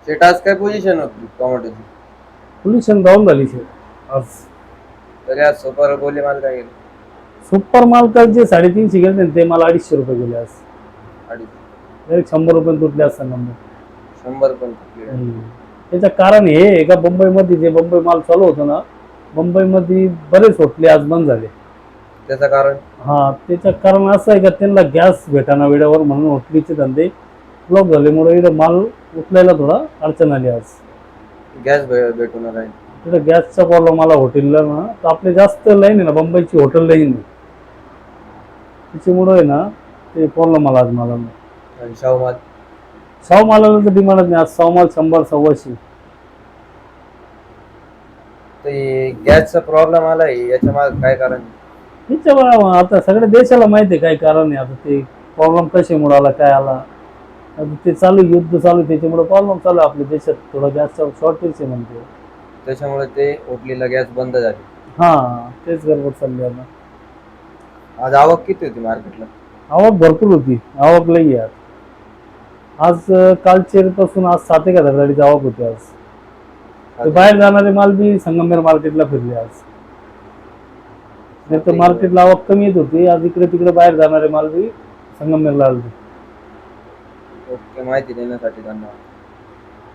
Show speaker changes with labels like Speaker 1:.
Speaker 1: शेट आज काय पोझिशन होती टोमॅटोची?
Speaker 2: पोझिशन डाऊन झाली शेट आज.
Speaker 1: तरी आज सुपर बोली माल काय गेले?
Speaker 2: सुपर माल काय जे 350 गेले ते मला 250 रुपये गेले आज.
Speaker 1: अडीच.
Speaker 2: डायरेक्ट 100 रुपये तुटले असतात नंबर.
Speaker 1: 100 पण तुटले.
Speaker 2: त्याचं कारण हे आहे का मुंबईमध्ये जे मुंबई माल चालू होतं ना, मुंबईमध्ये बरेच होटले आज बंद झाले.
Speaker 1: त्याचं कारण?
Speaker 2: त्याचं कारण असं आहे का त्यांना गॅस भेटाना वेळेवर म्हणून होटलीचे धंदे ब्लॉक झाल्यामुळे इकडे माल उचलायला थोडा अडचण आली आज.
Speaker 1: गॅस भेटून राहील.
Speaker 2: तिकडे गॅसचा प्रॉब्लेम आला हॉटेलला ना, तर आपले जास्त लाईन आहे ना मुंबईची हॉटेल लाईन आहे, त्याच्यामुळं आहे ना ते प्रॉब्लेम आला आज मला.
Speaker 1: आणि शाहू माल?
Speaker 2: शाहू मालाला तर डिमांडच नाही आज. शाहू माल 100 125.
Speaker 1: ते गॅसचा प्रॉब्लेम आलाय याच्या मागे काय कारण?
Speaker 2: त्याच्यामुळे आता सगळ्या देशाला माहिती आहे काय कारण आहे. आता ते प्रॉब्लेम कशामुळे आला काय आला, आता ते चालू युद्ध चालू त्याच्यामुळे प्रॉब्लेम चालू आहे आपल्या देशात. थोडा गॅसचा शॉर्टेज आहे म्हणते,
Speaker 1: त्याच्यामुळे ते होटलीला गॅस बंद झाली.
Speaker 2: तेच गडबड चालली आता.
Speaker 1: आज आवक किती होती मार्केटला?
Speaker 2: आवक भरपूर होती, आवक लई आहे आज. कालचे पासून आज 7,000 गाडीची आवक होती आज. ते बाहेर जाणारे माल बी संगमनेर मार्केटला फिरले आज. नाही तर मार्केटला आवक कमी येत होती, आज इकडे तिकडे बाहेर जाणारे माल बी संगमनेरला आले.
Speaker 1: ओके, माहिती देण्यासाठी धन्यवाद.